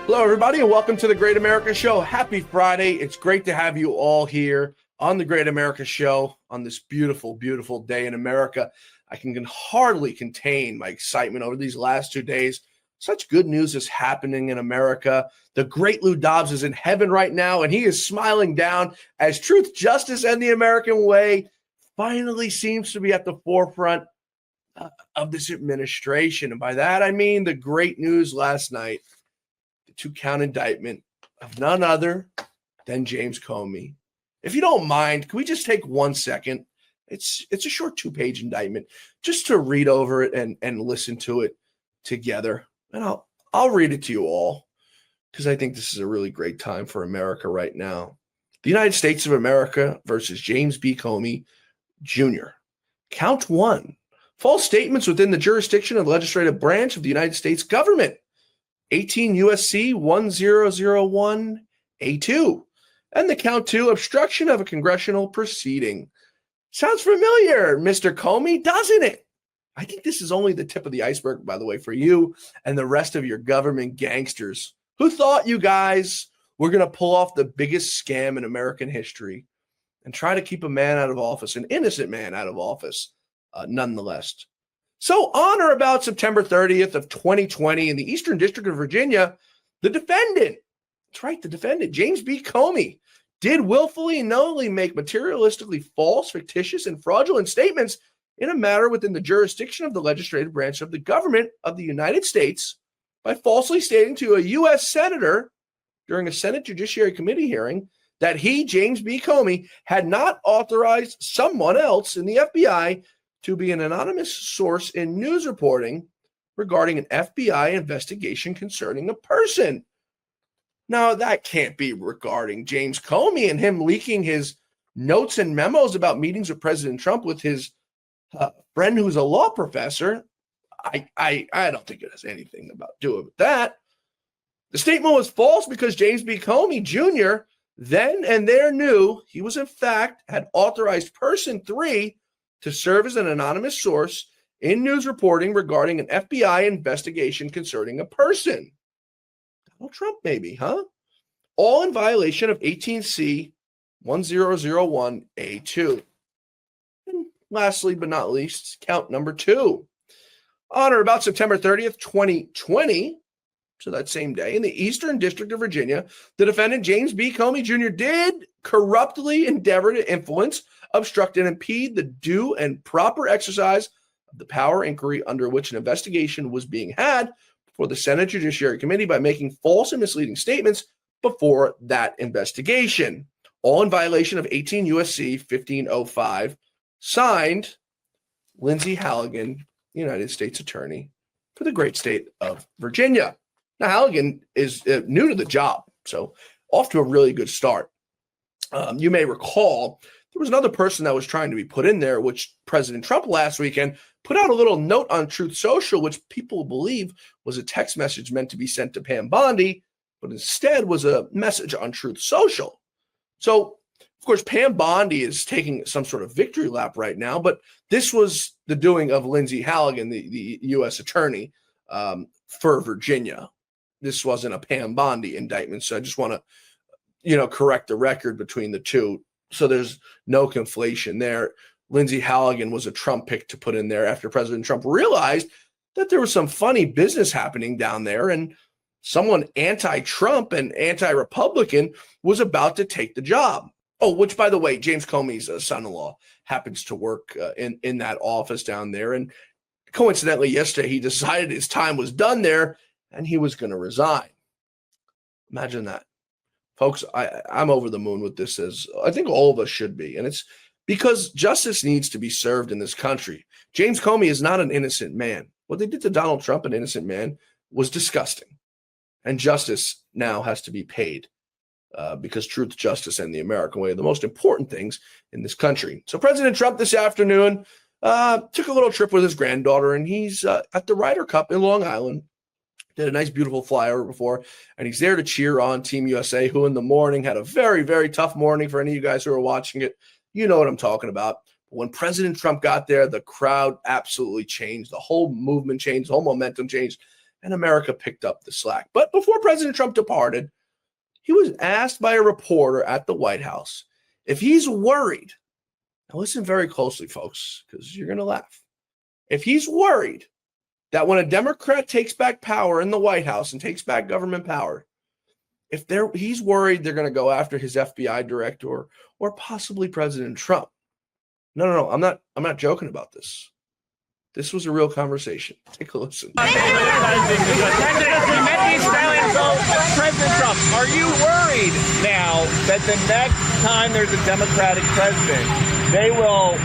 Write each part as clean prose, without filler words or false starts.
Hello, everybody, and welcome to the Great America Show. Happy Friday. It's great to have you all here on the Great America Show on this beautiful, beautiful day in America. I can hardly contain my excitement over these last 2 days. Such good news is happening in America. The great Lou Dobbs is in heaven right now, and he is smiling down as truth, justice, and the American way finally seems to be at the forefront of this administration. And by that, I mean the great news last night. 2-count indictment of none other than James Comey. If you don't mind, can we just take 1 second? It's a short 2-page indictment just to read over it and listen to it together. And I'll read it to you all because I think this is a really great time for America right now. The United States of America versus James B. Comey, Jr. Count 1. False statements within the jurisdiction of the legislative branch of the United States government. 18 U.S.C. 1001 A2. And the count 2, obstruction of a congressional proceeding. Sounds familiar, Mr. Comey, doesn't it? I think this is only the tip of the iceberg, by the way, for you and the rest of your government gangsters. Who thought you guys were going to pull off the biggest scam in American history and try to keep a man out of office, an innocent man out of office, nonetheless? So on or about September 30th of 2020 in the Eastern District of Virginia, the defendant, James B. Comey, did willfully and knowingly make materialistically false, fictitious, and fraudulent statements in a matter within the jurisdiction of the legislative branch of the government of the United States by falsely stating to a U.S. senator during a Senate Judiciary Committee hearing that he, James B. Comey, had not authorized someone else in the FBI to be an anonymous source in news reporting regarding an FBI investigation concerning a person. Now, that can't be regarding James Comey and him leaking his notes and memos about meetings with President Trump with his friend who's a law professor. I don't think it has anything to do with that. The statement was false because James B. Comey Jr. then and there knew he was, in fact, had authorized person 3 to serve as an anonymous source in news reporting regarding an FBI investigation concerning a person. Donald Trump, maybe, huh? All in violation of 18C 1001A2. And lastly, but not least, count number 2. On or about September 30th, 2020, so that same day, in the Eastern District of Virginia, the defendant, James B. Comey Jr., did corruptly endeavor to influence, obstruct, and impede the due and proper exercise of the power inquiry under which an investigation was being had before the Senate Judiciary Committee by making false and misleading statements before that investigation, all in violation of 18 U.S.C. 1505, signed Lindsay Halligan, United States Attorney for the great state of Virginia. Now, Halligan is new to the job, so off to a really good start. You may recall there was another person that was trying to be put in there, which President Trump last weekend put out a little note on Truth Social, which people believe was a text message meant to be sent to Pam Bondi, but instead was a message on Truth Social. So, of course, Pam Bondi is taking some sort of victory lap right now, but this was the doing of Lindsay Halligan, the U.S. attorney for Virginia. This wasn't a Pam Bondi indictment, so I just want to, correct the record between the two, so there's no conflation there. Lindsay Halligan was a Trump pick to put in there after President Trump realized that there was some funny business happening down there, and someone anti-Trump and anti-Republican was about to take the job. Oh, which, by the way, James Comey's son-in-law happens to work in that office down there, and coincidentally, yesterday he decided his time was done there, and he was going to resign. Imagine that. Folks, I'm over the moon with this, as I think all of us should be. And it's because justice needs to be served in this country. James Comey is not an innocent man. What they did to Donald Trump, an innocent man, was disgusting. And justice now has to be paid because truth, justice, and the American way are the most important things in this country. So President Trump this afternoon took a little trip with his granddaughter, and he's at the Ryder Cup in Long Island. Did a nice, beautiful flyover before, and he's there to cheer on Team USA, who in the morning had a very, very tough morning for any of you guys who are watching it. You know what I'm talking about. When President Trump got there, the crowd absolutely changed. The whole movement changed. The whole momentum changed. and America picked up the slack. But before President Trump departed, he was asked by a reporter at the White House if he's worried. Now listen very closely, folks, because you're going to laugh. If he's worried that when a Democrat takes back power in the White House and takes back government power, he's worried they're going to go after his FBI director or possibly President Trump. No, I'm not joking about this. This was a real conversation. Take a listen. President Trump, are you worried now that the next time there's a Democratic president, they will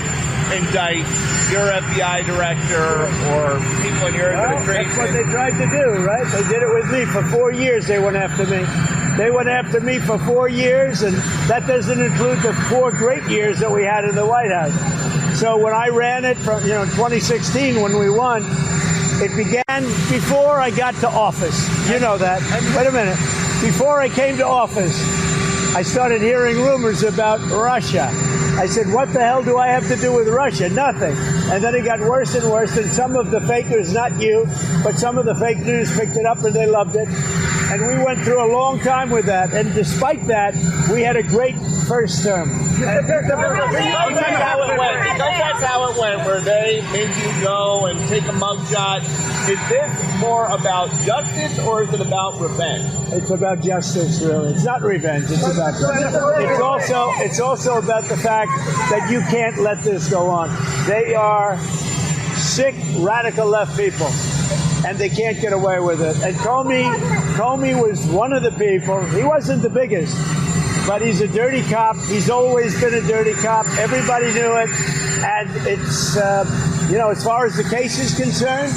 indict your FBI director or people in your administration? That's what they tried to do, right? They did it with me for 4 years. They went after me. They went after me for 4 years, and that doesn't include the 4 great years that we had in the White House. So when I ran it from, 2016 when we won, it began before I got to office. You know that. Wait a minute. Before I came to office, I started hearing rumors about Russia. I said, what the hell do I have to do with Russia? Nothing. And then it got worse and worse, and some of the fakers, not you, but some of the fake news picked it up and they loved it. And we went through a long time with that. And despite that, we had a great first term. Because that's how it went, where they made you go and take a mugshot. Is this more about justice or is it about revenge? It's about justice, really. It's not revenge. It's about justice. It's also about the fact that you can't let this go on. They are sick, radical left people, and they can't get away with it. And Comey was one of the people. He wasn't the biggest, but he's a dirty cop. He's always been a dirty cop. Everybody knew it. And it's, as far as the case is concerned,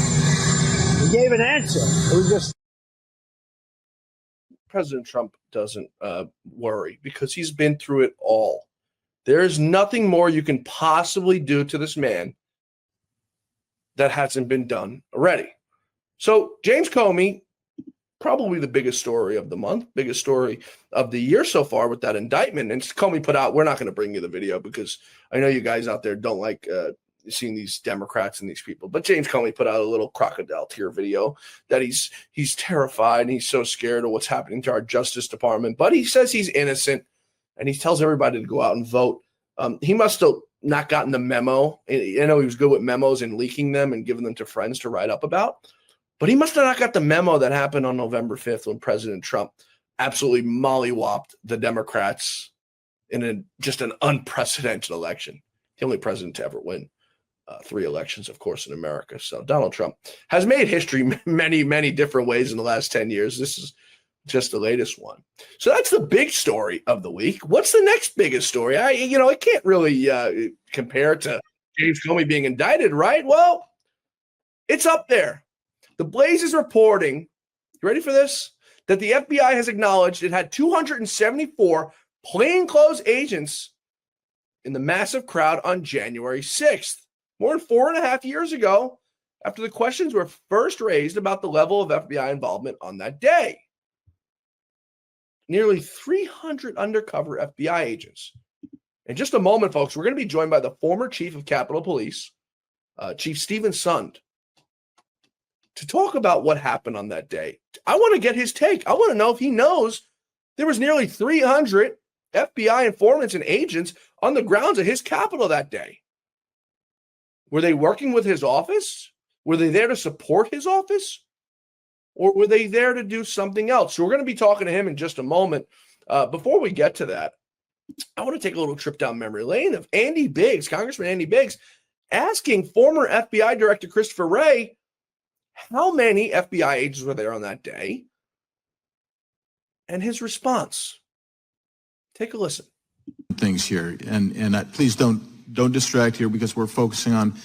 he gave an answer. It was just. President Trump doesn't worry because he's been through it all. There's nothing more you can possibly do to this man that hasn't been done already. So James Comey, probably the biggest story of the month, biggest story of the year so far with that indictment. And Comey put out, we're not going to bring you the video because I know you guys out there don't like seeing these Democrats and these people. But James Comey put out a little crocodile tear video that he's terrified and he's so scared of what's happening to our Justice Department. But he says he's innocent and he tells everybody to go out and vote. He must have not gotten the memo. I know he was good with memos and leaking them and giving them to friends to write up about. But he must have not got the memo that happened on November 5th when President Trump absolutely mollywopped the Democrats in just an unprecedented election. The only president to ever win 3 elections, of course, in America. So Donald Trump has made history many, many different ways in the last 10 years. This is just the latest one. So that's the big story of the week. What's the next biggest story? It can't really compare to James Comey being indicted, right? Well, it's up there. The Blaze is reporting, you ready for this? That the FBI has acknowledged it had 274 plainclothes agents in the massive crowd on January 6th, more than 4.5 years ago, after the questions were first raised about the level of FBI involvement on that day. Nearly 300 undercover FBI agents. In just a moment, folks, we're going to be joined by the former chief of Capitol Police, Chief Stephen Sund, to talk about what happened on that day. I want to get his take. I want to know if he knows there was nearly 300 FBI informants and agents on the grounds of his Capitol that day. Were they working with his office? Were they there to support his office? Or were they there to do something else? So we're going to be talking to him in just a moment. Before we get to that, I want to take a little trip down memory lane of Andy Biggs, Congressman Andy Biggs, asking former FBI Director Christopher Wray how many FBI agents were there on that day, and his response. Take a listen. Things here, and please don't distract here because we're focusing on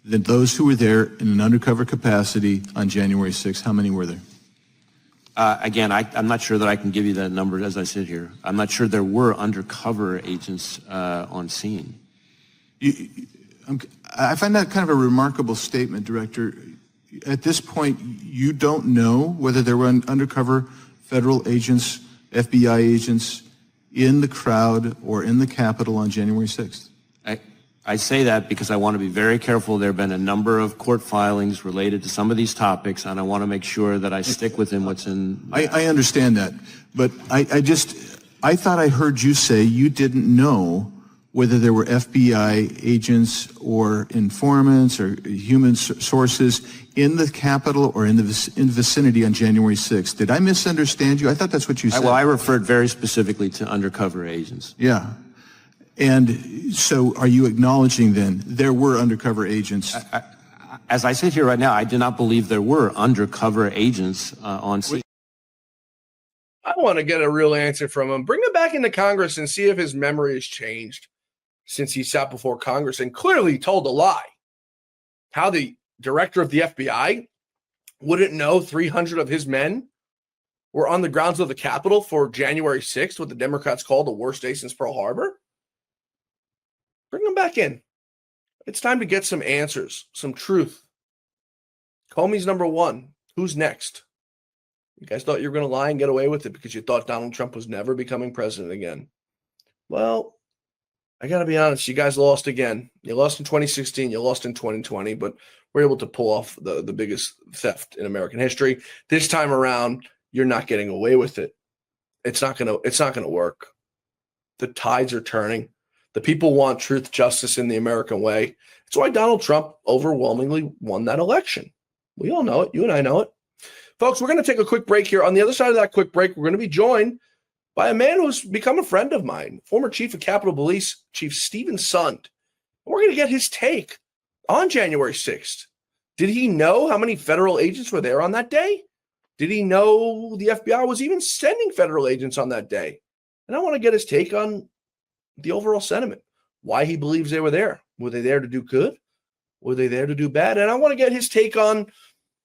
those who were there in an undercover capacity on January 6th. How many were there? Again, I'm not sure that I can give you that number as I sit here. I'm not sure there were undercover agents on scene. I find that kind of a remarkable statement, Director. At this point, you don't know whether there were undercover federal agents, FBI agents in the crowd or in the Capitol on January 6th? I say that because I want to be very careful. There have been a number of court filings related to some of these topics, and I want to make sure that I stick within what's in. I understand that, but I thought I heard you say you didn't know whether there were FBI agents or informants or human sources in the Capitol or in the vicinity on January 6th. Did I misunderstand you? I thought that's what you said. Well, I referred very specifically to undercover agents. Yeah. And so are you acknowledging then there were undercover agents? As I sit here right now, I do not believe there were undercover agents on scene. I want to get a real answer from him. Bring him back into Congress and see if his memory has changed since he sat before Congress and clearly told a lie. How the director of the FBI wouldn't know 300 of his men were on the grounds of the Capitol for January 6th, what the Democrats call the worst day since Pearl Harbor. Bring him back in. It's time to get some answers, some truth. Comey's number one. Who's next? You guys thought you were going to lie and get away with it because you thought Donald Trump was never becoming president again. Well, I got to be honest, you guys lost again. You lost in 2016, you lost in 2020, but we're able to pull off the biggest theft in American history. This time around, you're not getting away with it. It's not going to work. The tides are turning. The people want truth, justice in the American way. That's why Donald Trump overwhelmingly won that election. We all know it. You and I know it. Folks, we're going to take a quick break here. On the other side of that quick break, we're going to be joined by a man who's become a friend of mine, former Chief of Capitol Police, Chief Stephen Sund. We're going to get his take on January 6th. Did he know how many federal agents were there on that day? Did he know the FBI was even sending federal agents on that day? And I want to get his take on the overall sentiment, why he believes they were there. Were they there to do good? Were they there to do bad? And I want to get his take on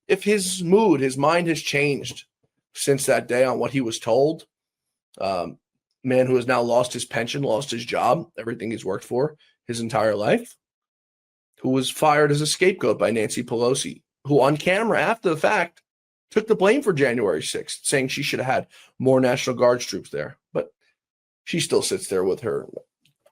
if his mood, his mind has changed since that day on what he was told. Man who has now lost his pension, lost his job, everything he's worked for his entire life, who was fired as a scapegoat by Nancy Pelosi, who on camera after the fact took the blame for January 6th, saying she should have had more National Guard troops there. But she still sits there with her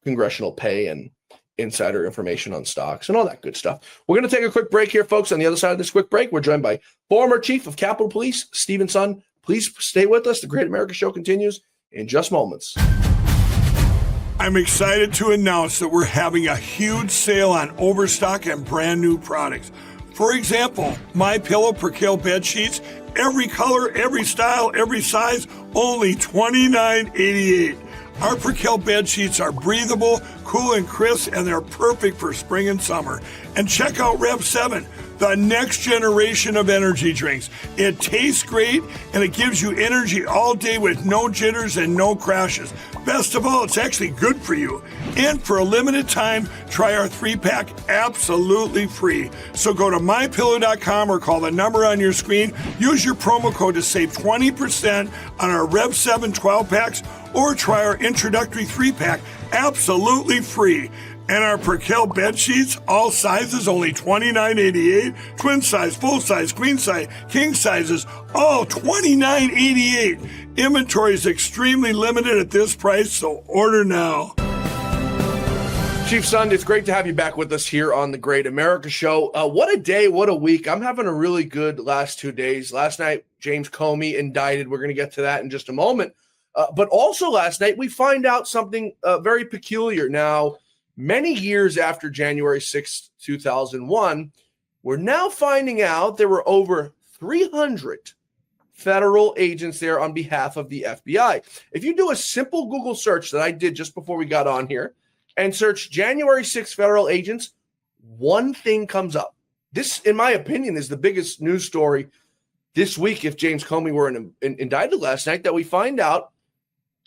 congressional pay and insider information on stocks and all that good stuff. We're going to take a quick break here, folks. On the other side of this quick break, we're joined by former Chief of Capitol Police, Stephen Sund. Please stay with us. The Great America Show continues in just moments. I'm excited to announce that we're having a huge sale on overstock and brand new products. For example, My Pillow Percale bed sheets, every color, every style, every size, only $29.88. Our Percale bed sheets are breathable, cool and crisp, and they're perfect for spring and summer. And check out Rev 7, the next generation of energy drinks. It tastes great, and it gives you energy all day with no jitters and no crashes. Best of all, it's actually good for you. And for a limited time, try our 3-pack absolutely free. So go to mypillow.com or call the number on your screen. Use your promo code to save 20% on our Rev 7 12-packs, or try our introductory 3-pack absolutely free. And our Percale bed sheets, all sizes, only $29.88. Twin size, full size, queen size, king sizes, all $29.88. Inventory is extremely limited at this price, so order now. Chief Sund, it's great to have you back with us here on the Great America Show. What a day, what a week. I'm having a really good last 2 days. Last night, James Comey indicted. We're going to get to that in just a moment. But also last night, we find out something very peculiar. Now, many years after January 6, 2001, we're now finding out there were over 300 federal agents there on behalf of the FBI. If you do a simple Google search that I did just before we got on here and search January 6 federal agents, one thing comes up. This, in my opinion, is the biggest news story this week if James Comey were indicted last night, that we find out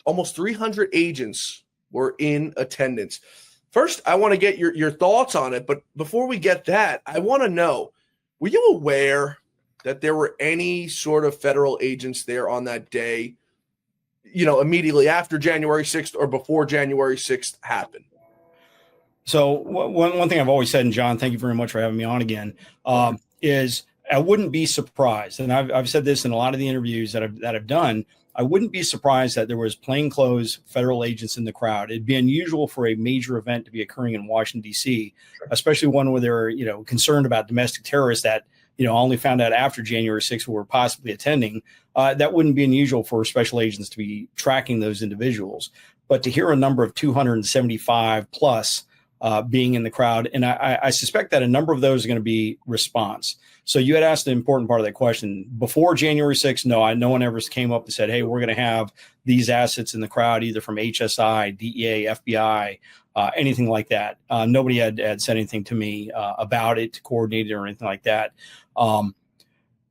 almost 300 agents were in attendance. First, I want to get your thoughts on it, but before we get that, I want to know, were you aware that there were any sort of federal agents there on that day, immediately after January 6th or before January 6th happened? So one thing I've always said, and John, thank you very much for having me on again, is I wouldn't be surprised, and I've said this in a lot of the interviews that I've done, I wouldn't be surprised that there was plainclothes federal agents in the crowd. It'd be unusual for a major event to be occurring in Washington, D.C., especially one where they're, concerned about domestic terrorists that, only found out after January 6th who were possibly attending. That wouldn't be unusual for special agents to be tracking those individuals. But to hear a number of 275 plus being in the crowd, and I suspect that a number of those are going to be response. So you had asked an important part of that question. Before January 6th, no one ever came up and said, hey, we're going to have these assets in the crowd, either from HSI, DEA, FBI, anything like that. Nobody had said anything to me about it, coordinated or anything like that.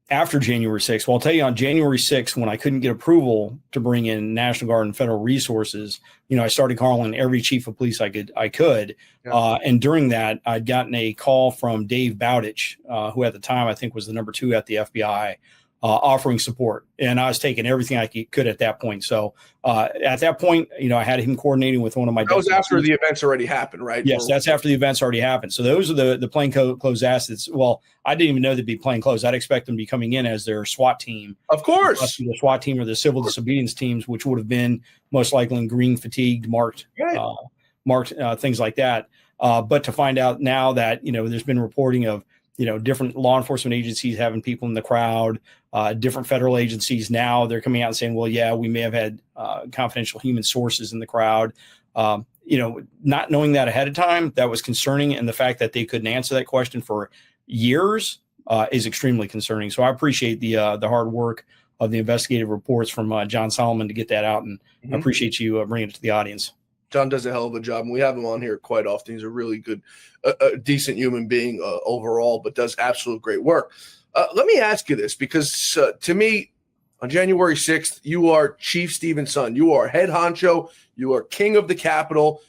After January 6th, well, I'll tell you, on January 6th, when I couldn't get approval to bring in National Guard and federal resources, I started calling every chief of police I could. Yeah. And during that, I'd gotten a call from Dave Bowditch, who at the time I think was the number 2 at the FBI, offering support. And I was taking everything I could at that point. So at that point, I had him coordinating with one of my— That was after the events already happened, right? Yes, that's after the events already happened. So those are the plainclothes assets. Well, I didn't even know they'd be plainclothes. I'd expect them to be coming in as their SWAT team. Of course. The SWAT team or the civil disobedience teams, which would have been most likely in green, fatigued, marked things like that. But to find out now that, there's been reporting of, different law enforcement agencies having people in the crowd, different federal agencies. Now they're coming out and saying, well, yeah, we may have had confidential human sources in the crowd. Not knowing that ahead of time, that was concerning. And the fact that they couldn't answer that question for years is extremely concerning. So I appreciate the hard work of the investigative reports from John Solomon to get that out. And I appreciate you bringing it to the audience. John does a hell of a job, and we have him on here quite often. He's a really good, decent human being overall, but does absolute great work. Let me ask you this, because to me, on January 6th, you are Chief Stephen Son. You are head honcho. You are king of the Capitol.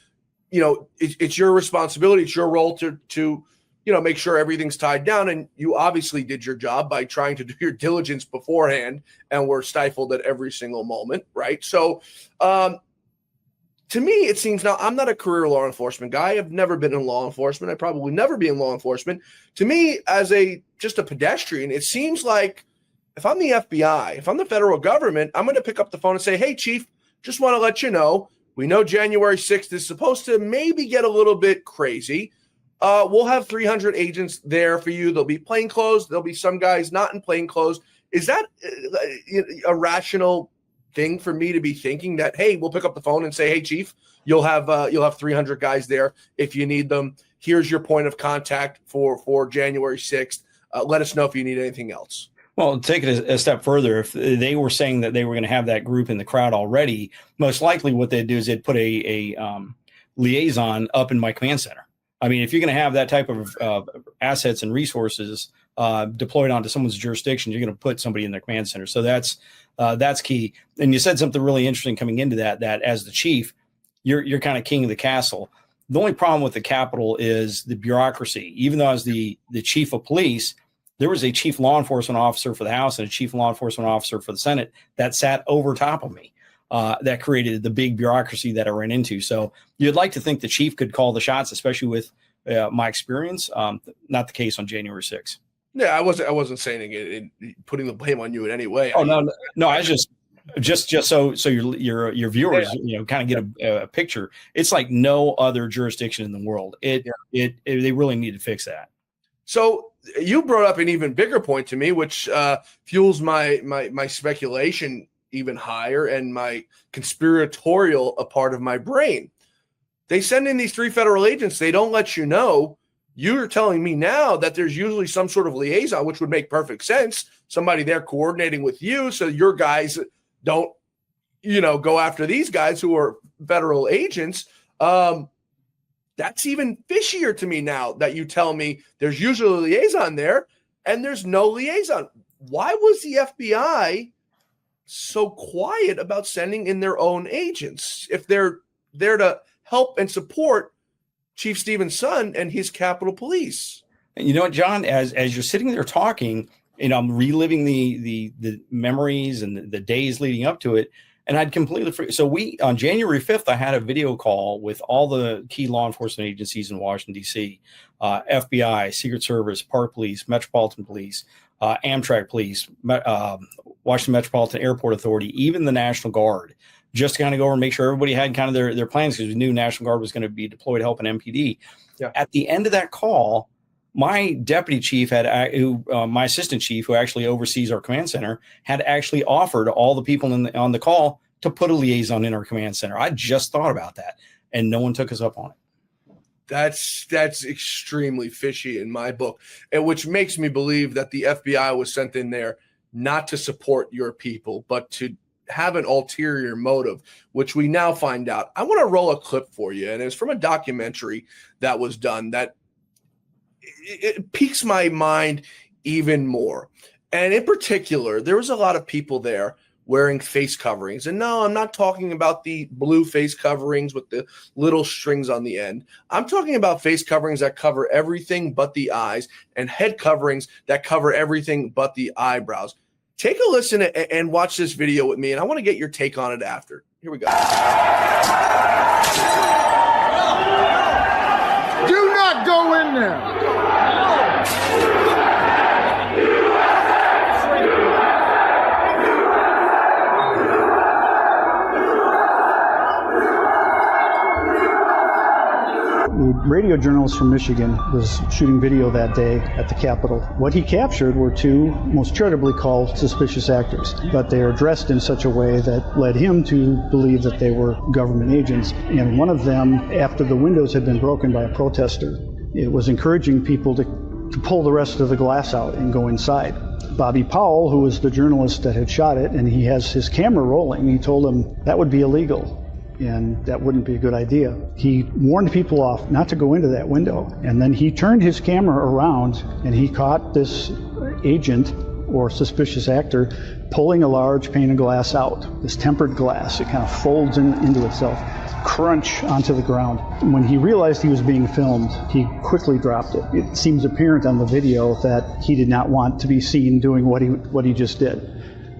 It's your responsibility. It's your role to make sure everything's tied down. And you obviously did your job by trying to do your diligence beforehand, and were stifled at every single moment, right? So, to me, it seems, now I'm not a career law enforcement guy. I've never been in law enforcement. I probably never be in law enforcement. To me, as just a pedestrian, it seems like if I'm the FBI, if I'm the federal government, I'm going to pick up the phone and say, hey, Chief, just want to let you know, we know January 6th is supposed to maybe get a little bit crazy. We'll have 300 agents there for you. They'll be plainclothes. There'll be some guys not in plainclothes. Is that a rational thing for me to be thinking, that, hey, we'll pick up the phone and say, hey, Chief, you'll have 300 guys there if you need them. Here's your point of contact for January 6th. Let us know if you need anything else. Well, take it a step further. If they were saying that they were going to have that group in the crowd already, most likely what they'd do is they'd put a liaison up in my command center. I mean, if you're going to have that type of assets and resources deployed onto someone's jurisdiction, you're going to put somebody in their command center. So that's key. And you said something really interesting coming into that as the chief, you're kind of king of the castle. The only problem with the Capitol is the bureaucracy. Even though I was the chief of police, there was a chief law enforcement officer for the House and a chief law enforcement officer for the Senate that sat over top of me. That created the big bureaucracy that I ran into. So you'd like to think the chief could call the shots, especially with my experience. Not the case on January 6th. Yeah, I wasn't saying it, putting the blame on you in any way. Oh, no. I was just so your viewers, kind of get a picture. It's like no other jurisdiction in the world. They really need to fix that. So you brought up an even bigger point to me, which fuels my speculation even higher and my conspiratorial a part of my brain. They send in these 3 federal agents. They don't let you know. You're telling me now that there's usually some sort of liaison, which would make perfect sense. Somebody there coordinating with you, so your guys don't, go after these guys who are federal agents. That's even fishier to me now that you tell me there's usually a liaison there and there's no liaison. Why was the FBI so quiet about sending in their own agents if they're there to help and support Chief Stephen Son and his Capitol Police? And you know what, John, as you're sitting there talking, I'm reliving the memories and the days leading up to it. And I'd completely so on January 5th, I had a video call with all the key law enforcement agencies in Washington, D.C., FBI, Secret Service, Park Police, Metropolitan Police, Amtrak Police, Washington Metropolitan Airport Authority, even the National Guard, just to kind of go over and make sure everybody had kind of their plans, because we knew National Guard was going to be deployed helping MPD. Yeah. At the end of that call, my deputy chief my assistant chief, who actually oversees our command center, had actually offered all the people on the call to put a liaison in our command center. I just thought about that, and no one took us up on it. That's extremely fishy in my book, and which makes me believe that the FBI was sent in there not to support your people, but to have an ulterior motive, which we now find out. I want to roll a clip for you, and it's from a documentary that was done that it piques my mind even more. And in particular, there was a lot of people there wearing face coverings. And no, I'm not talking about the blue face coverings with the little strings on the end. I'm talking about face coverings that cover everything but the eyes, and head coverings that cover everything but the eyebrows. Take a listen and watch this video with me, and I want to get your take on it after. Here we go. Do not go in there. The radio journalist from Michigan was shooting video that day at the Capitol. What he captured were two, most charitably called, suspicious actors, but they are dressed in such a way that led him to believe that they were government agents. And one of them, after the windows had been broken by a protester, it was encouraging people to pull the rest of the glass out and go inside. Bobby Powell, who was the journalist that had shot it, and he has his camera rolling, he told him that would be illegal. And that wouldn't be a good idea. He warned people off not to go into that window. And then he turned his camera around and he caught this agent or suspicious actor pulling a large pane of glass out, this tempered glass. It kind of folds into itself, crunch onto the ground. When he realized he was being filmed, he quickly dropped it. It seems apparent on the video that he did not want to be seen doing what he just did.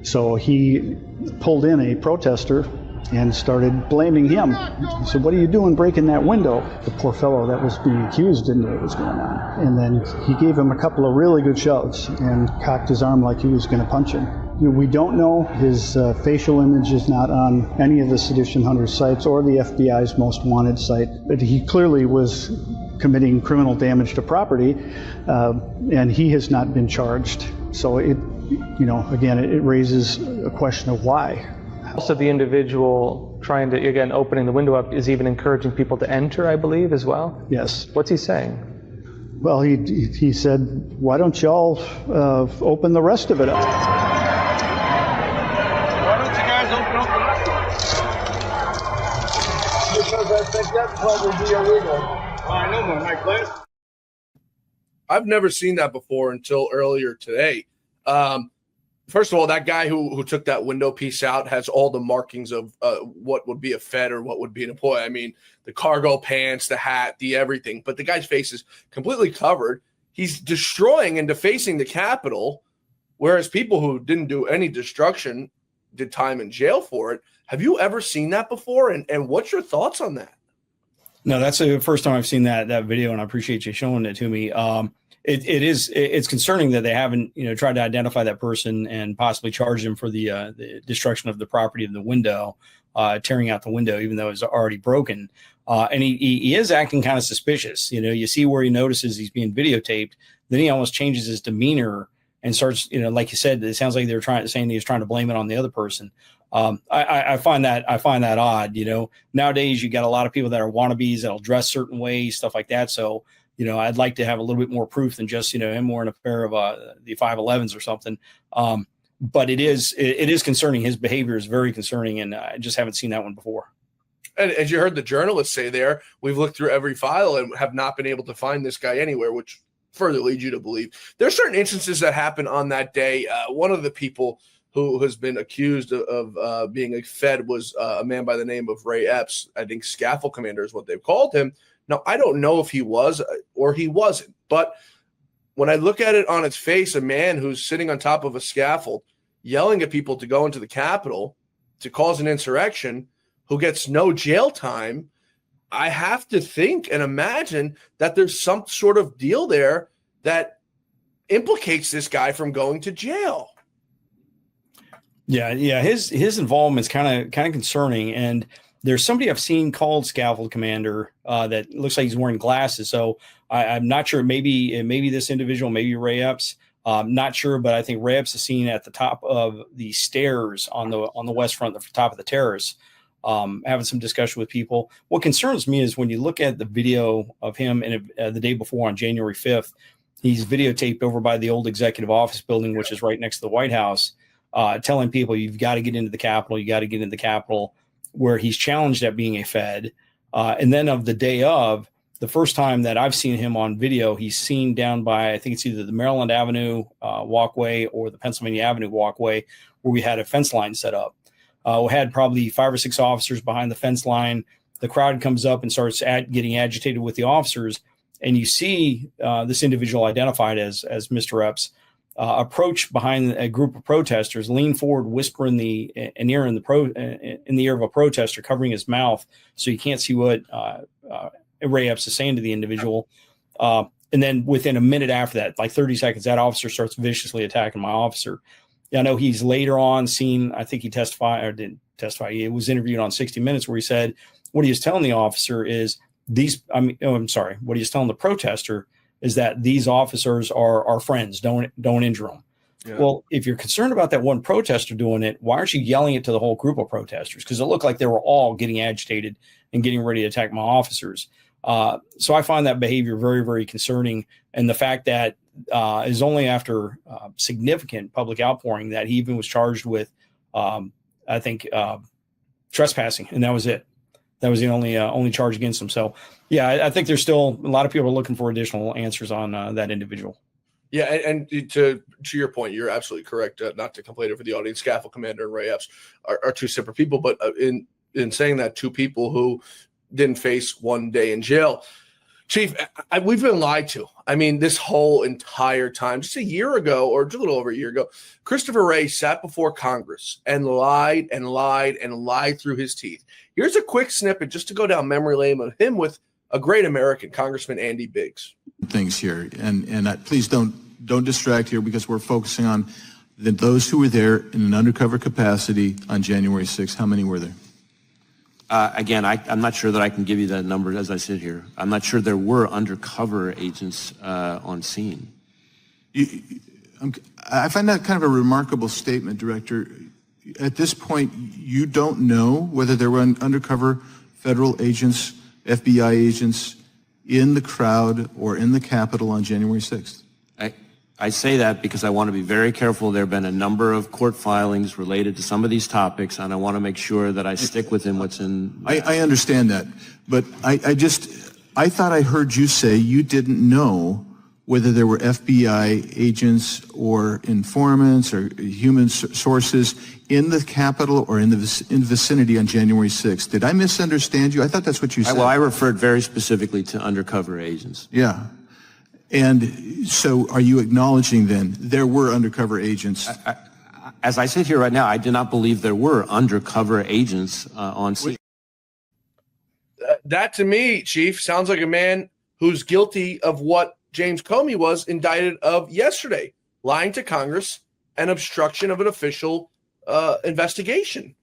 So he pulled in a protester and started blaming him. He said, "What are you doing breaking that window?" The poor fellow that was being accused didn't know what was going on. And then he gave him a couple of really good shoves and cocked his arm like he was going to punch him. We don't know. His facial image is not on any of the Sedition Hunters sites or the FBI's most wanted site, but he clearly was committing criminal damage to property, and he has not been charged. So it raises a question of why. Also, the individual trying to, again, opening the window up is even encouraging people to enter, I believe, as well? Yes. What's he saying? Well, he said, "Why don't y'all open the rest of it up?" Why don't you guys open up the rest of it? Because I think that'd probably be illegal. I know, my class. I've never seen that before until earlier today. First of all, that guy who took that window piece out has all the markings of what would be a Fed or what would be an employee. I mean, the cargo pants, the hat, the everything. But the guy's face is completely covered. He's destroying and defacing the Capitol, whereas people who didn't do any destruction did time in jail for it. Have you ever seen that before? And what's your thoughts on that? No, that's the first time I've seen that video, and I appreciate you showing it to me. It's concerning that they haven't, tried to identify that person and possibly charge him for the destruction of the property of the window, tearing out the window, even though it's already broken. And he is acting kind of suspicious. You see where he notices he's being videotaped. Then he almost changes his demeanor and starts, like you said, it sounds like they're saying he was trying to blame it on the other person. I find that odd. Nowadays you got a lot of people that are wannabes that'll dress certain ways, stuff like that. So, I'd like to have a little bit more proof than just, him wearing a pair of the 511s or something. But it is concerning. His behavior is very concerning, and I just haven't seen that one before. And as you heard the journalist say there, we've looked through every file and have not been able to find this guy anywhere, which further leads you to believe there's certain instances that happen on that day. One of the people who has been accused of being a Fed was a man by the name of Ray Epps. I think scaffold commander is what they've called him. Now, I don't know if he was or he wasn't, but when I look at it on its face, a man who's sitting on top of a scaffold yelling at people to go into the Capitol to cause an insurrection, who gets no jail time, I have to think and imagine that there's some sort of deal there that implicates this guy from going to jail. Yeah. His involvement's kind of concerning. And there's somebody I've seen called Scaffold Commander that looks like he's wearing glasses. So I'm not sure. Maybe this individual, maybe Ray Epps. Not sure, but I think Ray Epps is seen at the top of the stairs on the west front, the top of the terrace, having some discussion with people. What concerns me is when you look at the video of him the day before on January 5th, he's videotaped over by the old executive office building, which is right next to the White House, telling people, you've got to get into the Capitol. You got to get into the Capitol, where he's challenged at being a Fed. And then of the day of, the first time that I've seen him on video, he's seen down by, I think it's either the Maryland Avenue walkway or the Pennsylvania Avenue walkway, where we had a fence line set up. We had probably 5 or 6 officers behind the fence line. The crowd comes up and starts getting agitated with the officers. And you see this individual identified as Mr. Epps approach behind a group of protesters, lean forward, whisper in the ear of a protester, covering his mouth so you can't see what Ray Epps is saying to the individual. And then within a minute after that, like 30 seconds, that officer starts viciously attacking my officer. I know he's later on seen, I think he testified or didn't testify. He was interviewed on 60 Minutes where he said what he was telling the officer is what he was telling the protester is that these officers are friends. Don't injure them. Yeah. Well, if you're concerned about that one protester doing it, why aren't you yelling it to the whole group of protesters? Because it looked like they were all getting agitated and getting ready to attack my officers. So I find that behavior very, very concerning. And the fact that is only after significant public outpouring that he even was charged with, trespassing. And that was it. That was the only charge against him. So, yeah, I think there's still a lot of people are looking for additional answers on that individual. Yeah, and to your point, you're absolutely correct. Not to complain for the audience, Scaffold Commander and Ray Epps are two separate people. But in saying that, two people who didn't face 1 day in jail. Chief, we've been lied to. I mean, this whole entire time, just a year ago or just a little over a year ago, Christopher Wray sat before Congress and lied and lied and lied through his teeth. Here's a quick snippet just to go down memory lane of him with a great American, Congressman Andy Biggs. Things here, and please don't distract here because we're focusing on those who were there in an undercover capacity on January 6th. How many were there? Again, I'm not sure that I can give you that number as I sit here. I'm not sure there were undercover agents on scene. I find that kind of a remarkable statement, Director. At this point, you don't know whether there were undercover federal agents, FBI agents in the crowd or in the Capitol on January 6th. I say that because I want to be very careful. There have been a number of court filings related to some of these topics, and I want to make sure that I stick within what's in. I understand that, but I thought I heard you say you didn't know whether there were FBI agents or informants or human sources in the Capitol or in the vicinity on January 6th. Did I misunderstand you? I thought that's what you said. Well, I referred very specifically to undercover agents. Yeah. And so are you acknowledging then there were undercover agents? As I sit here right now, I do not believe there were undercover agents on scene. That to me, Chief, sounds like a man who's guilty of what James Comey was indicted of yesterday, lying to Congress and obstruction of an official investigation.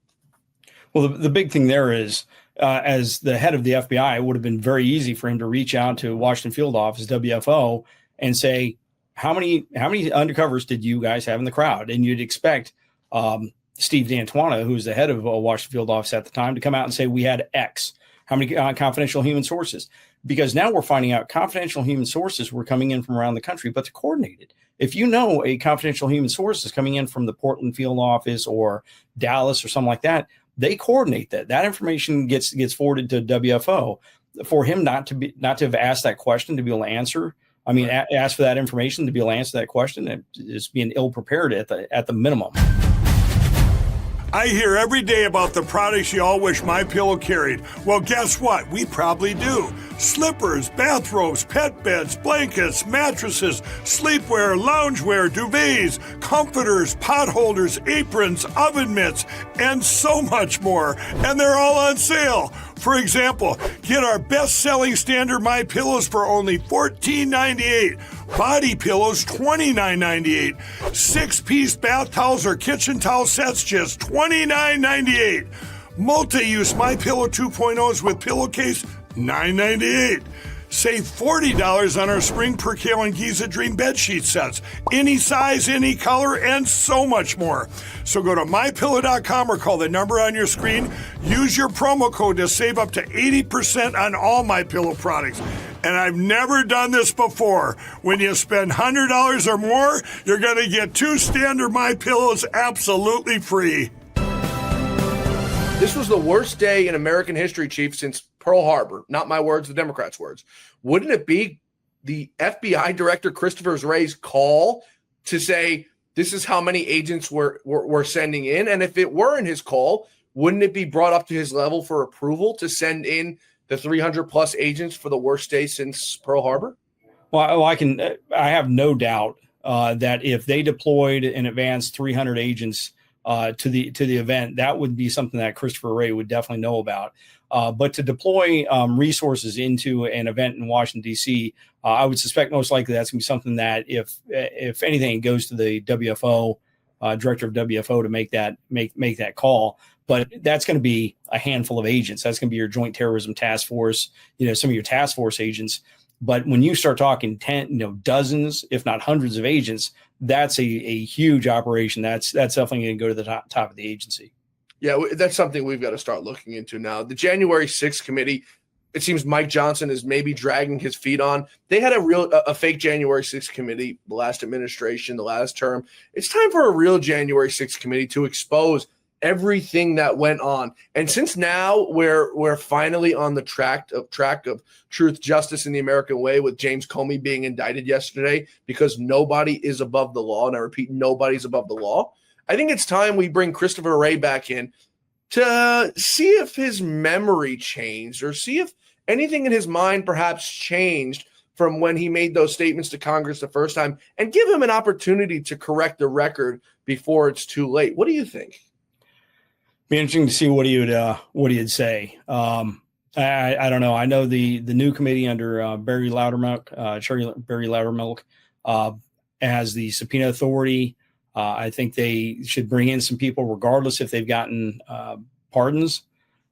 Well, the big thing there is, as the head of the FBI, it would have been very easy for him to reach out to Washington Field Office, WFO, and say, how many undercovers did you guys have in the crowd? And you'd expect Steve D'Antuono, who was the head of Washington Field Office at the time, to come out and say, we had X. How many confidential human sources? Because now we're finding out confidential human sources were coming in from around the country, but they're coordinated. If you know a confidential human source is coming in from the Portland Field Office or Dallas or something like that, they coordinate that. That information gets forwarded to WFO. For him not to have asked that question to be able to answer, I mean, ask for that information to be able to answer that question, is being ill prepared at the minimum. I hear every day about the products you all wish MyPillow carried. Well, guess what? We probably do. Slippers, bathrobes, pet beds, blankets, mattresses, sleepwear, loungewear, duvets, comforters, pot holders, aprons, oven mitts, and so much more. And they're all on sale. For example, get our best-selling standard My Pillows for only $14.98. Body pillows, $29.98. 6-piece bath towels or kitchen towel sets, just $29.98. Multi-use My Pillow 2.0s with pillowcase, $9.98. Save $40 on our Spring Percale and Giza Dream bed sheet sets. Any size, any color, and so much more. So go to MyPillow.com or call the number on your screen. Use your promo code to save up to 80% on all My Pillow products. And I've never done this before. When you spend $100 or more, you're going to get 2 standard My Pillows absolutely free. This was the worst day in American history, Chief, since Pearl Harbor. Not my words, the Democrats' words. Wouldn't it be the FBI Director Christopher Wray's call to say this is how many agents we're sending in? And if it were in his call, wouldn't it be brought up to his level for approval to send in the 300-plus agents for the worst day since Pearl Harbor? Well, I have no doubt that if they deployed and advanced 300 agents to the event, that would be something that Christopher Wray would definitely know about. But to deploy resources into an event in Washington, D.C., I would suspect most likely that's going to be something that, if anything, it goes to the WFO, director of WFO, to make that call. But that's going to be a handful of agents. That's going to be your Joint Terrorism Task Force, some of your task force agents. But when you start talking dozens, if not hundreds of agents, that's a huge operation. That's definitely going to go to the top of the agency. Yeah, that's something we've got to start looking into now. The January 6th committee, it seems Mike Johnson is maybe dragging his feet on. They had a fake January 6th committee, the last administration, the last term. It's time for a real January 6th committee to expose everything that went on. And since now we're finally on the track of truth, justice, and the American way, with James Comey being indicted yesterday, because nobody is above the law, and I repeat, nobody's above the law. I think it's time we bring Christopher Wray back in to see if his memory changed, or see if anything in his mind perhaps changed from when he made those statements to Congress the first time, and give him an opportunity to correct the record before it's too late. What do you think? Be interesting to see what he would say. I don't know. I know the new committee under Barry Loudermilk has the subpoena authority. I think they should bring in some people, regardless if they've gotten pardons,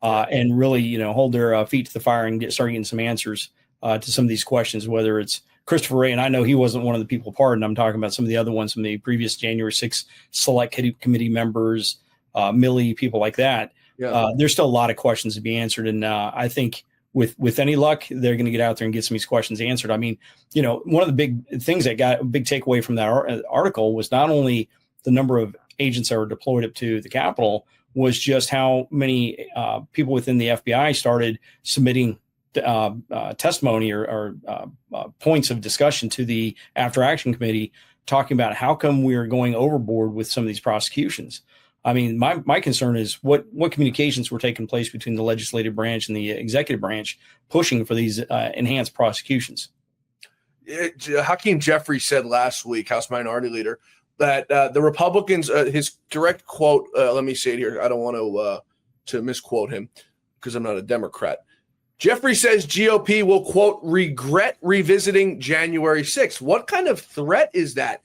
and really, hold their feet to the fire and start getting some answers to some of these questions. Whether it's Christopher Wray, and I know he wasn't one of the people pardoned. I'm talking about some of the other ones from the previous January 6th Select Committee members. Milley, people like that. Yeah. There's still a lot of questions to be answered. And I think with any luck, they're going to get out there and get some of these questions answered. I mean, one of the big things that got a big takeaway from that article was not only the number of agents that were deployed up to the Capitol, was just how many people within the FBI started submitting testimony or points of discussion to the After Action Committee, talking about how come we're going overboard with some of these prosecutions. I mean, my concern is what communications were taking place between the legislative branch and the executive branch pushing for these enhanced prosecutions. Hakeem Jeffries said last week, House Minority Leader, that the Republicans, his direct quote, let me say it here. I don't want to misquote him because I'm not a Democrat. Jeffrey says GOP will, quote, regret revisiting January 6th. What kind of threat is that?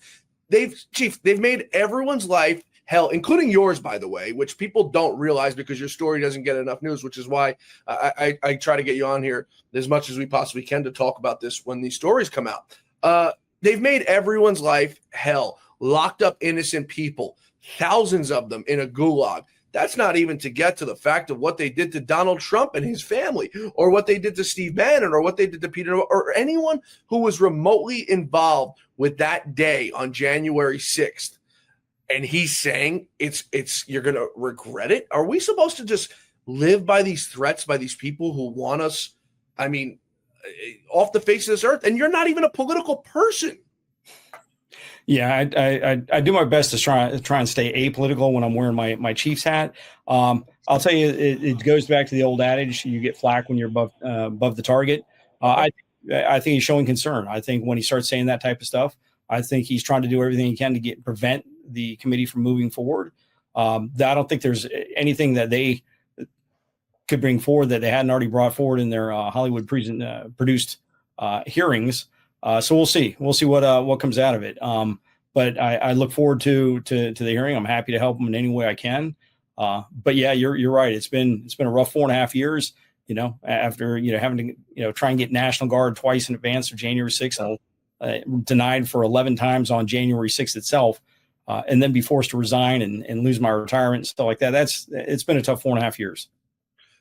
They've made everyone's life hell, including yours, by the way, which people don't realize because your story doesn't get enough news, which is why I try to get you on here as much as we possibly can to talk about this when these stories come out. They've made everyone's life hell, locked up innocent people, thousands of them in a gulag. That's not even to get to the fact of what they did to Donald Trump and his family, or what they did to Steve Bannon, or what they did to Peter, or anyone who was remotely involved with that day on January 6th. And he's saying it's you're going to regret it. Are we supposed to just live by these threats, by these people who want us, I mean, off the face of this earth? And you're not even a political person. Yeah, I do my best to try and stay apolitical when I'm wearing my Chiefs hat. I'll tell you, it goes back to the old adage: you get flack when you're above the target. I think he's showing concern. I think when he starts saying that type of stuff, I think he's trying to do everything he can to prevent the committee from moving forward. I don't think there's anything that could bring forward that they hadn't already brought forward in their Hollywood produced hearings. So we'll see. We'll see what comes out of it. But I look forward to the hearing. I'm happy to help them in any way I can. But yeah, you're right. It's been a rough 4.5 years. After having to try and get National Guard twice in advance of January 6th, and denied for 11 times on January 6th itself, and then be forced to resign and lose my retirement and stuff like that. It's been a tough 4.5 years.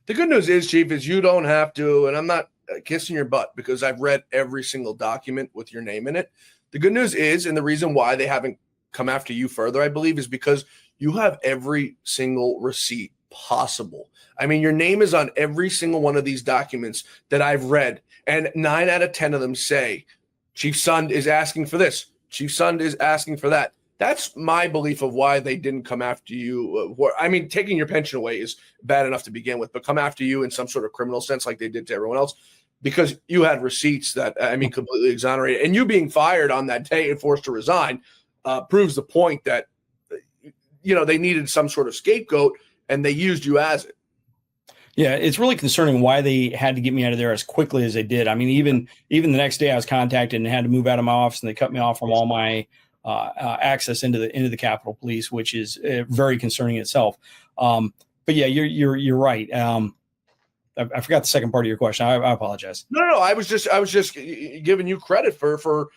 The good news is, Chief, is you don't have to, and I'm not kissing your butt because I've read every single document with your name in it. The good news is, and the reason why they haven't come after you further, I believe, is because you have every single receipt possible. I mean, your name is on every single one of these documents that I've read, and 9 out of 10 of them say Chief Sund is asking for this. Chief Sund is asking for that. That's my belief of why they didn't come after you. I mean, taking your pension away is bad enough to begin with, but come after you in some sort of criminal sense like they did to everyone else, because you had receipts that, completely exonerated. And you being fired on that day and forced to resign proves the point that, they needed some sort of scapegoat, and they used you as it. Yeah, it's really concerning why they had to get me out of there as quickly as they did. I mean, even the next day I was contacted and had to move out of my office, and they cut me off from all my access into the Capitol Police, which is very concerning itself. But yeah, you're right. I forgot the second part of your question. I apologize. No. I was just giving you credit for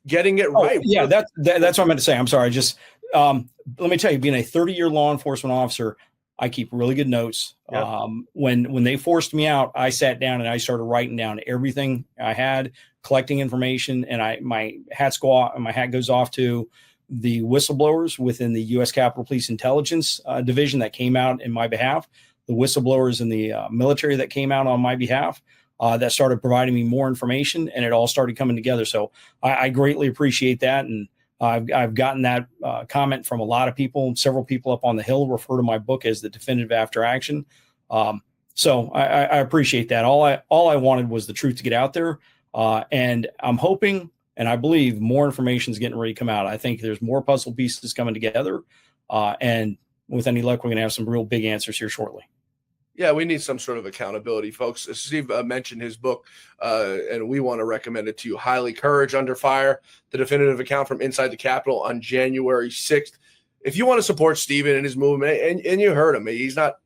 getting it right. Yeah, that's what I meant to say. I'm sorry. Just let me tell you, being a 30-year law enforcement officer, I keep really good notes. Yeah. When they forced me out, I sat down and I started writing down everything I had, collecting information, and my hat goes off to the whistleblowers within the U.S. Capitol Police Intelligence Division that came out in my behalf, the whistleblowers in the military that came out on my behalf, that started providing me more information, and it all started coming together. So I greatly appreciate that, and I've gotten that comment from a lot of people. Several people up on the Hill refer to my book as the definitive after action. So I appreciate that. All I wanted was the truth to get out there, and I'm hoping and I believe more information is getting ready to come out. I think there's more puzzle pieces coming together, and with any luck, we're going to have some real big answers here shortly. Yeah, we need some sort of accountability, folks. Steve mentioned his book, and we want to recommend it to you highly. Courage Under Fire, the definitive account from inside the Capitol on January 6th. If you want to support Stephen and his movement, and you heard him, he's not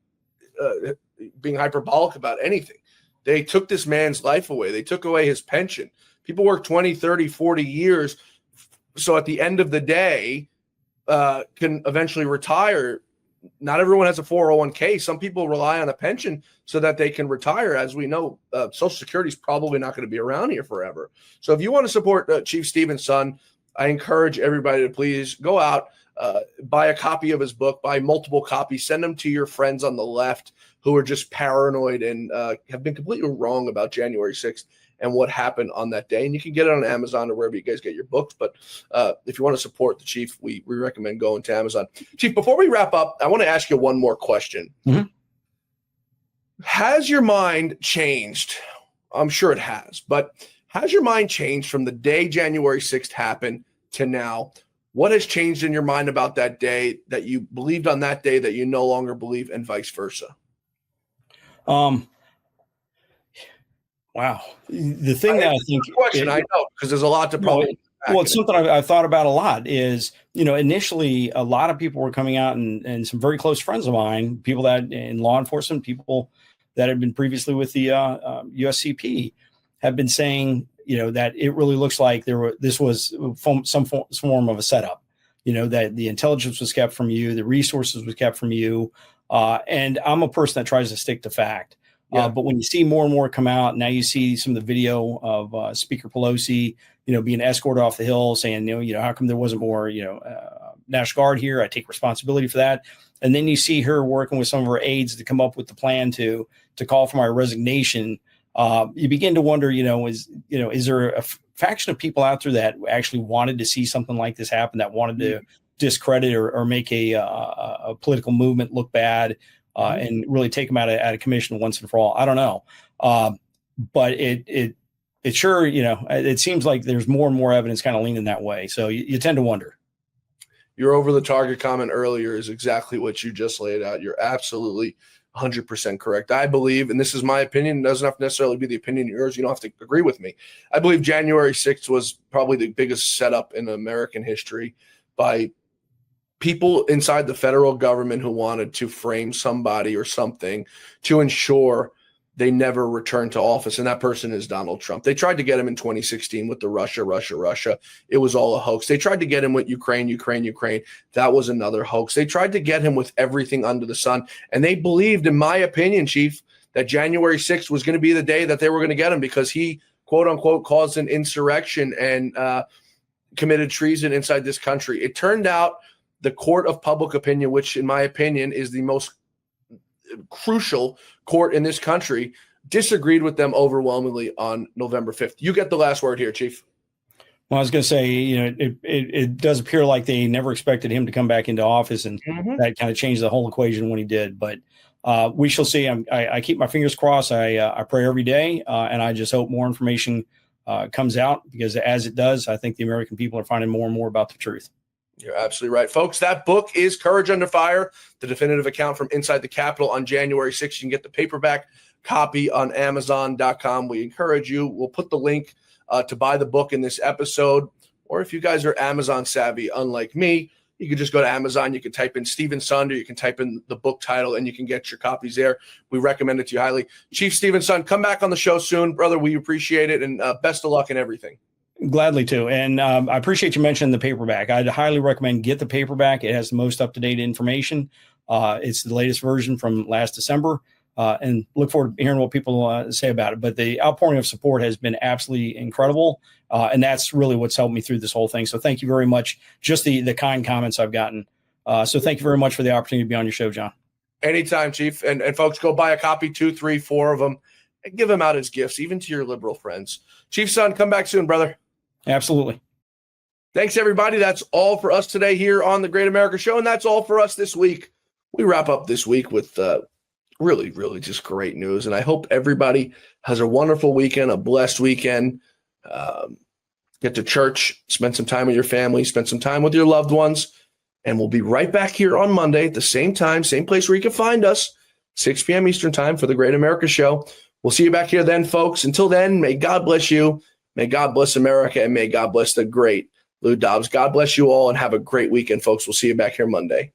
being hyperbolic about anything. They took this man's life away. They took away his pension. People work 20, 30, 40 years. So at the end of the day, can eventually retire. Not everyone has a 401k. Some people rely on a pension so that they can retire. As we know, Social Security is probably not going to be around here forever. So if you want to support Chief Stephen Sund, I encourage everybody to please go out, buy a copy of his book, buy multiple copies, send them to your friends on the left who are just paranoid and have been completely wrong about January 6th and what happened on that day. And you can get it on Amazon or wherever you guys get your books. But if you want to support the Chief, we recommend going to Amazon. Chief, before we wrap up, I want to ask you one more question. Mm-hmm. Has your mind changed? I'm sure it has, but has your mind changed from the day January 6th happened to now? What has changed in your mind about that day that you believed on that day that you no longer believe, and vice versa? Wow. The thing that I think question, I know, because there's a lot to probably. Well, it's something I've thought about a lot is, initially a lot of people were coming out and some very close friends of mine, people that in law enforcement, people that had been previously with the USCP have been saying, that it really looks like this was some form of a setup, that the intelligence was kept from you, the resources was kept from you. And I'm a person that tries to stick to fact. Yeah. But when you see more and more come out, now you see some of the video of Speaker Pelosi, being escorted off the Hill saying, how come there wasn't more, National Guard here? I take responsibility for that. And then you see her working with some of her aides to come up with the plan to call for my resignation. You begin to wonder, is there a faction of people out there that actually wanted to see something like this happen, that wanted to discredit or make a political movement look bad? And really take them out of commission once and for all. I don't know. But it sure, it seems like there's more and more evidence kind of leaning that way. So you tend to wonder. Your over the target comment earlier is exactly what you just laid out. You're absolutely 100% correct. I believe, and this is my opinion, it doesn't have to necessarily be the opinion of yours. You don't have to agree with me. I believe January 6th was probably the biggest setup in American history by people inside the federal government who wanted to frame somebody or something to ensure they never return to office. And that person is Donald Trump. They tried to get him in 2016 with the Russia. It was all a hoax. They tried to get him with Ukraine. That was another hoax. They tried to get him with everything under the sun. And they believed, in my opinion, Chief, that January 6th was going to be the day that they were going to get him because he, quote unquote, caused an insurrection and committed treason inside this country. It turned out the court of public opinion, which in my opinion is the most crucial court in this country, disagreed with them overwhelmingly on November 5th. You get the last word here, Chief. Well, I was going to say, it does appear like they never expected him to come back into office, and that kind of changed the whole equation when he did. But we shall see. I keep my fingers crossed. I pray every day, and I just hope more information comes out, because as it does, I think the American people are finding more and more about the truth. You're absolutely right, folks. That book is Courage Under Fire, the definitive account from inside the Capitol on January 6th. You can get the paperback copy on Amazon.com. We encourage you. We'll put the link to buy the book in this episode. Or if you guys are Amazon savvy, unlike me, you can just go to Amazon. You can type in Stephen Sund, or you can type in the book title, and you can get your copies there. We recommend it to you highly. Chief Stephen Sund, come back on the show soon, brother. We appreciate it, and best of luck in everything. Gladly to. And I appreciate you mentioning the paperback. I'd highly recommend get the paperback. It has the most up-to-date information. It's the latest version from last December, and look forward to hearing what people say about it. But the outpouring of support has been absolutely incredible, and that's really what's helped me through this whole thing. So thank you very much. Just the kind comments I've gotten. So thank you very much for the opportunity to be on your show, John. Anytime, Chief. And folks, go buy a copy, 2, 3, 4 of them, and give them out as gifts, even to your liberal friends. Chief Sund, come back soon, brother. Absolutely. Thanks, everybody. That's all for us today here on the Great America Show, and that's all for us this week. We wrap up this week with really, really just great news, and I hope everybody has a wonderful weekend, a blessed weekend. Get to church, spend some time with your family, spend some time with your loved ones, and we'll be right back here on Monday at the same time, same place where you can find us, 6 p.m. Eastern Time for the Great America Show. We'll see you back here then, folks. Until then, may God bless you. May God bless America, and may God bless the great Lou Dobbs. God bless you all, and have a great weekend, folks. We'll see you back here Monday.